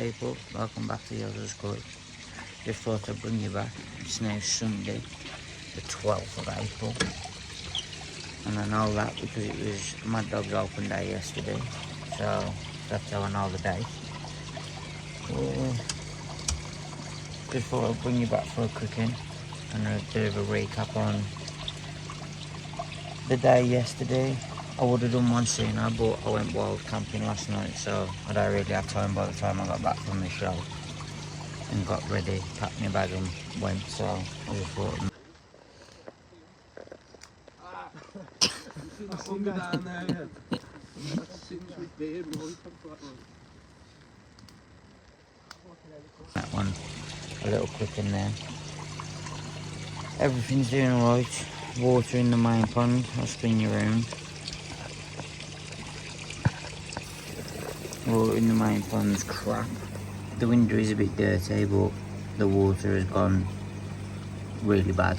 people, welcome back to Yoda's Good. Just thought I'd bring you back. It's now Sunday, the 12th of April, and I know that because it was Mad Dog's open day yesterday, so that's how I know the date. Just thought I'd bring you back for a cooking and a bit of a recap on the day yesterday. I would have done one sooner, but I went wild camping last night, so I don't really have time by the time I got back from the show and got ready, packed my bag and went, so I just thought... that one, a little quick in there. Everything's doing alright. Water in the main pond, I'll spin you around. Water in the main pond's crap. The window is a bit dirty, but the water has gone really bad.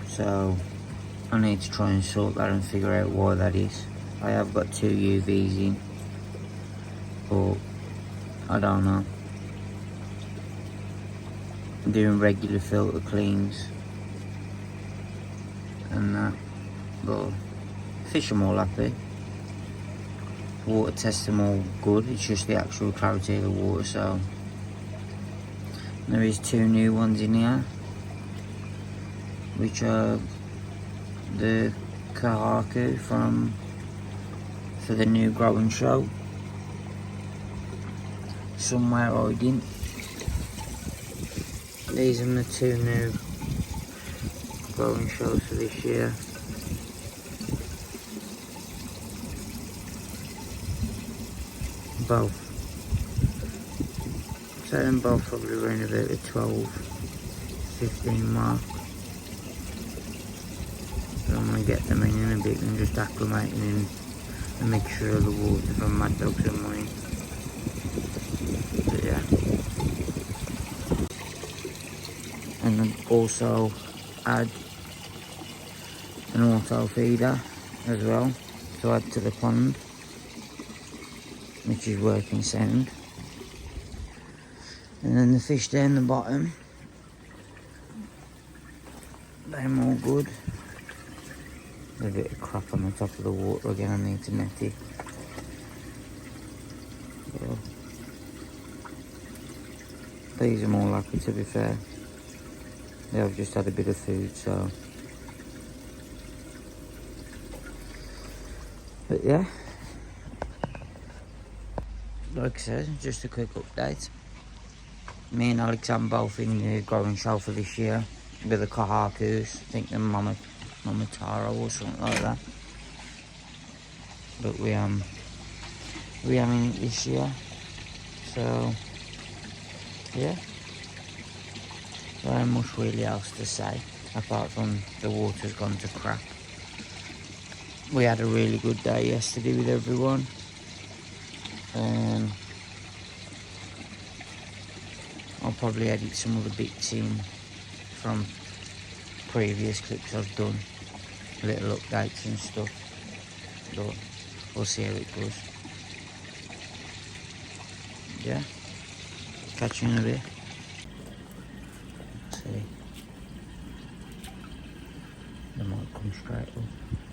So I need to try and sort that and figure out why that is. I have got 2 UVs in, but I don't know. I'm doing regular filter cleans and that, but fish are all happy. Water tests them all good, it's just the actual clarity of the water. So there is 2 new ones in here, which are the Kahaku for the new growing show. Somewhere hiding. These are the 2 new growing shows for this year. Both. So them both probably around about the 12-15 mark. So I'm going to get them in a bit and just acclimating in a mixture of the water from Mad Dogs and mine. But yeah. And then also add an auto feeder as well to add to the pond, which is working sound. And then the fish down the bottom, they're all good. A bit of crap on the top of the water again, I need to net it. So, these are more happy, to be fair. They have just had a bit of food, so. But yeah. Like I said, just a quick update. Me and Alexander both in the growing show for this year with the Kahakus. I think the Mama Taro or something like that. But we are in it this year. So yeah. Very much really else to say apart from the water's gone to crap. We had a really good day yesterday with everyone. I'll probably edit some of the bits in from previous clips I've done, little updates and stuff, but we'll see how it goes. Yeah, catch you in a bit. Let's see, they might come straight up.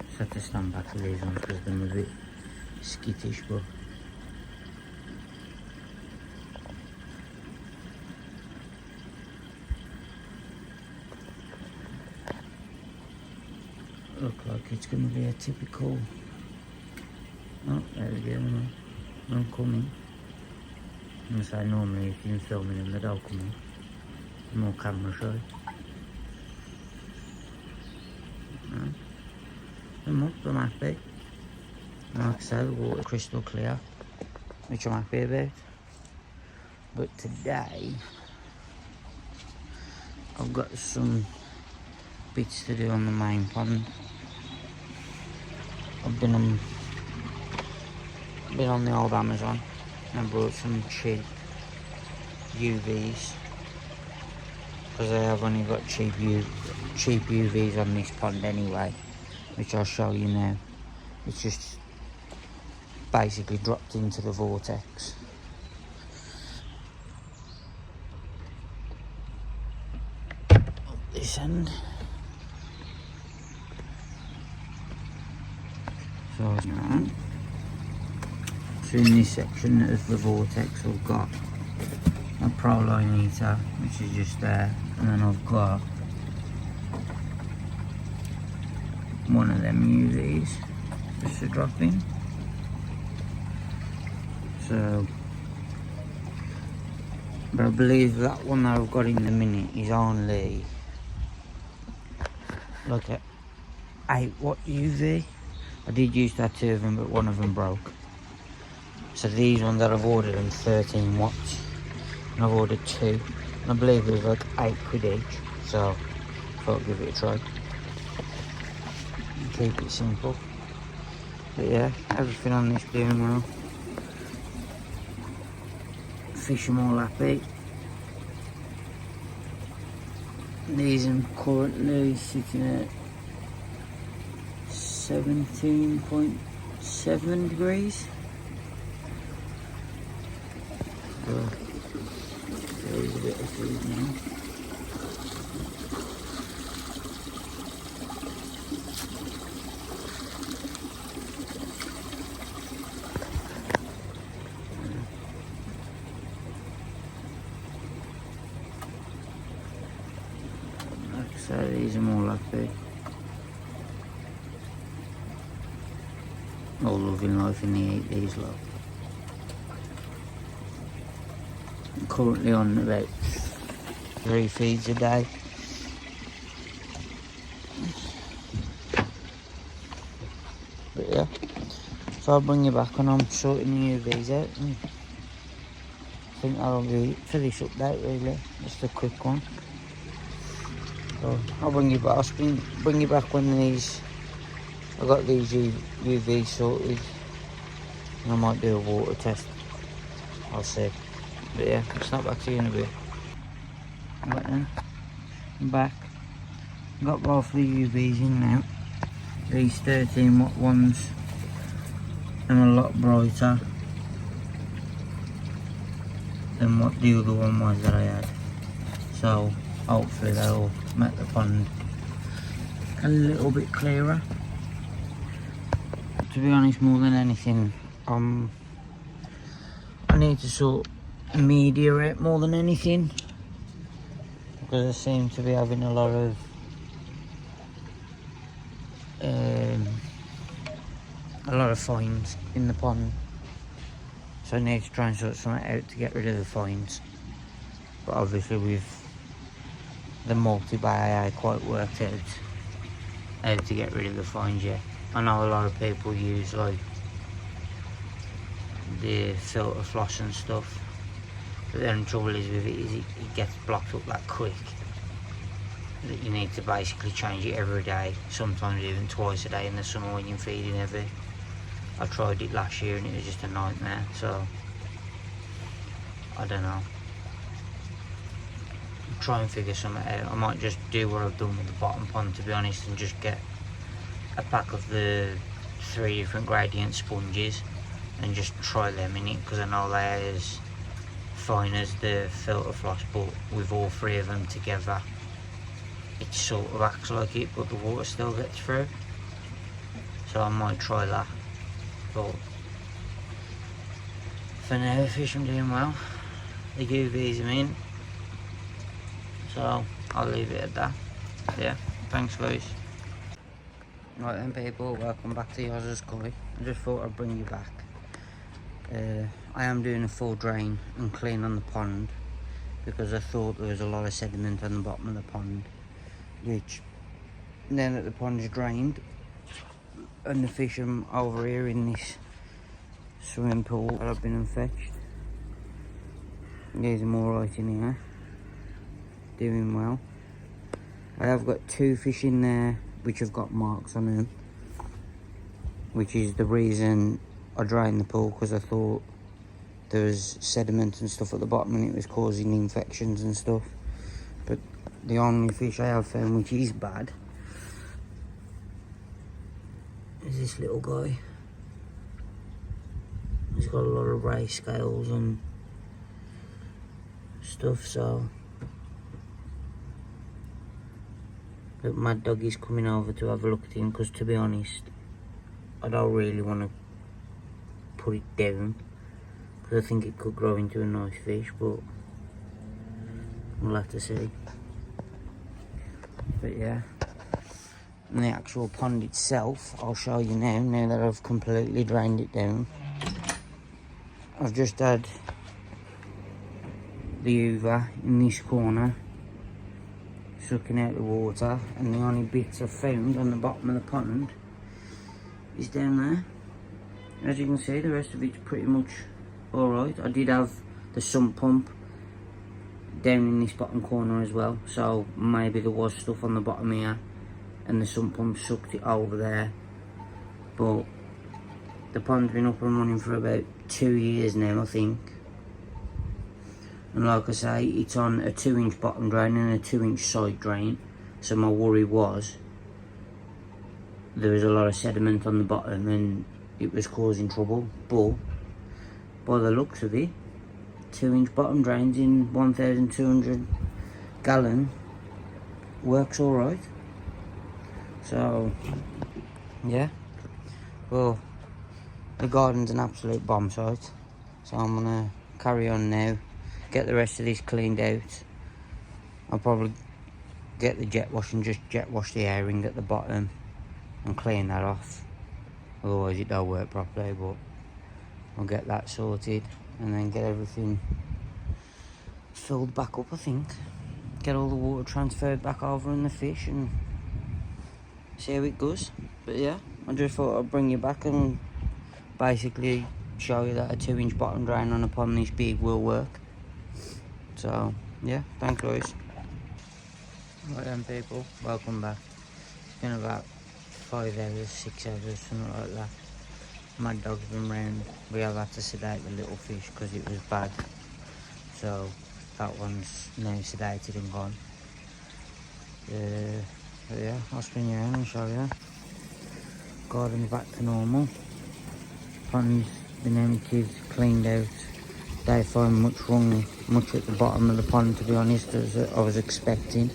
Just have to stand back with these ones because they're a bit skittish, but look like it's going to be a typical... Oh, there we go, I'm coming. I'm going to say normally if you're filming them, they don't come in. More camera shy. I'm up, I'm happy. Like I said, the water crystal clear, which I'm happy about. But today, I've got some bits to do on the main pond. I've been on the old Amazon and brought some cheap UVs because I have only got cheap UVs on this pond anyway, which I'll show you now. It's just basically dropped into the vortex this end. So now, so in this section of the vortex I've got my Proline heater, which is just there, and then I've got one of them UVs just to drop in. So, but I believe that one that I've got in the minute is only like a 8 watt UV. I did use that 2 of them, but one of them broke. So these ones that I've ordered are 13 watts. And I've ordered 2. And I believe it was like £8 each. So I thought I'd give it a try. Keep it simple. But yeah, everything on this doing well. Fish are all happy. These are currently sitting at 17.7 degrees. There's a bit of food now. Like I say, these are more happy. All loving life in the 80s, lot. I'm currently on about 3 feeds a day. But yeah, so I'll bring you back when I'm sorting the UVs out. And I think that'll be it for this update, really. Just a quick one. So I'll bring you back. I'll bring you back when I got these UV sorted, and I might do a water test. I'll see. But yeah, I'll snap back to you in a bit. Right then, I'm back. Got both the UVs in now. These 13 watt ones, and a lot brighter than what the other one was that I had. So hopefully they'll make the pond a little bit clearer. To be honest, more than anything, I need to sort media out more than anything, because I seem to be having a lot of fines in the pond, so I need to try and sort something out to get rid of the fines. But obviously with the multi-buy, I quite worked out how to get rid of the fines yet. I know a lot of people use like the filter floss and stuff, but the only trouble is with it is it gets blocked up that quick that you need to basically change it every day, sometimes even twice a day in the summer when you're feeding heavy. I tried it last year and it was just a nightmare, so I don't know. Try and figure something out. I might just do what I've done with the bottom pond, to be honest, and just get a pack of the 3 different gradient sponges and just try them in it, because I know they're as fine as the filter floss, but with all 3 of them together it sort of acts like it, but the water still gets through. So I might try that. But for now, the fish are doing well. The UVs are in, so I'll leave it at that. Yeah, thanks guys. Right then people, welcome back to the Oz Koi. I just thought I'd bring you back. I am doing a full drain and clean on the pond, because I thought there was a lot of sediment on the bottom of the pond, which then that the pond is drained and the fish are over here in this swimming pool that I've been and fetched. These are all right in here, doing well. I have got 2 fish in there which have got marks on them, which is the reason I drained the pool, because I thought there was sediment and stuff at the bottom and it was causing infections and stuff. But the only fish I have found which is bad is this little guy. He's got a lot of ray scales and stuff, so that Mad Dog is coming over to have a look at him, because to be honest, I don't really want to put it down, because I think it could grow into a nice fish, but we'll have to see. But yeah, and the actual pond itself, I'll show you now that I've completely drained it down. I've just had the Hoover in this corner sucking out the water, and the only bits I've found on the bottom of the pond is down there. As you can see, the rest of it's pretty much alright. I did have the sump pump down in this bottom corner as well, so maybe there was stuff on the bottom here and the sump pump sucked it over there. But the pond's been up and running for about 2 years now, I think. And like I say, it's on a 2-inch bottom drain and a 2-inch side drain. So my worry was there was a lot of sediment on the bottom and it was causing trouble. But by the looks of it, 2-inch bottom drains in 1,200 gallon works alright. So yeah, well, the garden's an absolute bomb site. So I'm gonna carry on now, get the rest of this cleaned out. I'll probably get the jet wash and just jet wash the airing at the bottom and clean that off, otherwise it don't work properly. But I'll get that sorted and then get everything filled back up, I think. Get all the water transferred back over in the fish and see how it goes. But yeah, I just thought I'd bring you back and basically show you that a 2-inch bottom drain on a pond this big will work. So yeah, thanks guys. Right then people, welcome back. It's been about 5 hours, 6 hours, something like that. Mad Dog's been round. We have had to sedate the little fish because it was bad. So that one's now sedated and gone. But yeah, I'll spin you around and show you. Garden's back to normal. Pond's been emptied, cleaned out. Don't find much at the bottom of the pond, to be honest, as I was expecting.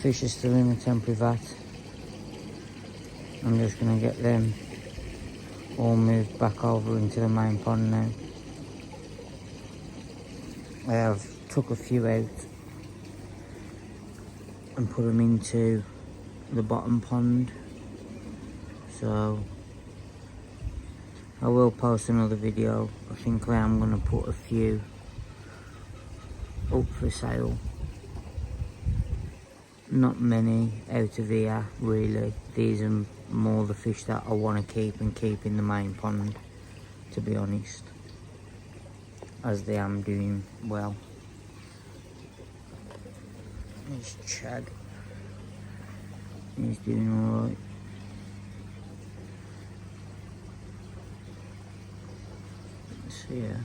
Fish are still in the temporary vat. I'm just going to get them all moved back over into the main pond now. I have took a few out and put them into the bottom pond. So I will post another video. I think I am going to put a few up for sale. Not many out of here really. These are more the fish that I want to keep and keep in the main pond, to be honest, as they am doing well. There's Chad. He's doing alright. So yeah,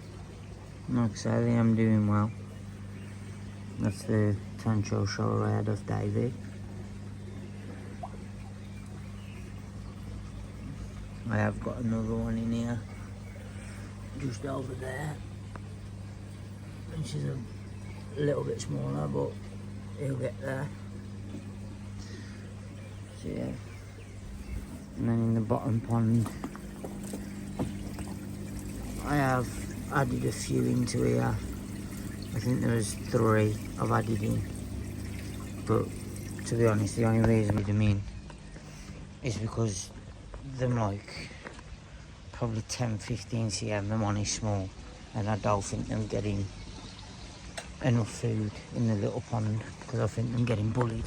like I say, they am doing well. That's the tancho show I had of David. I have got another one in here, just over there, which is a little bit smaller, but he'll get there. So yeah, and then in the bottom pond, I have added a few into here. I think there was 3 I've added in, but to be honest, the only reason I did them in is because them like probably 10-15 cm, them on is small, and I don't think them getting enough food in the little pond, because I think them getting bullied.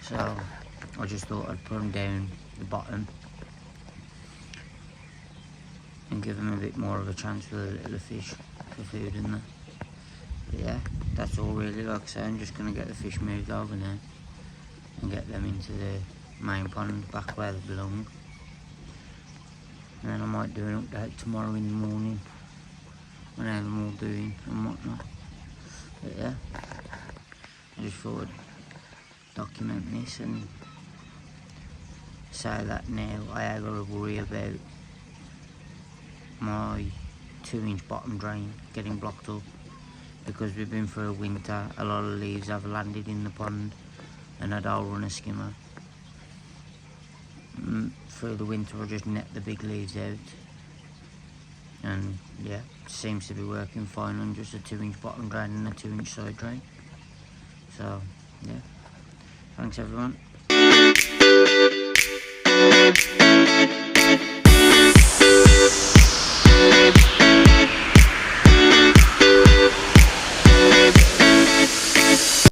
So I just thought I'd put them down the bottom and give them a bit more of a chance for the little fish for food in there. But yeah, that's all really. Like I say, I'm just going to get the fish moved over now and get them into the main pond back where they belong. And then I might do an update tomorrow in the morning on how them all doing and whatnot. But yeah, I just thought I'd document this and say that now I have got to worry about my 2-inch bottom drain getting blocked up, because we've been through a winter. A lot of leaves have landed in the pond and I'd all run a skimmer. Through the winter I just net the big leaves out, and yeah, seems to be working fine on just a 2-inch bottom drain and a 2-inch side drain. So yeah, thanks everyone.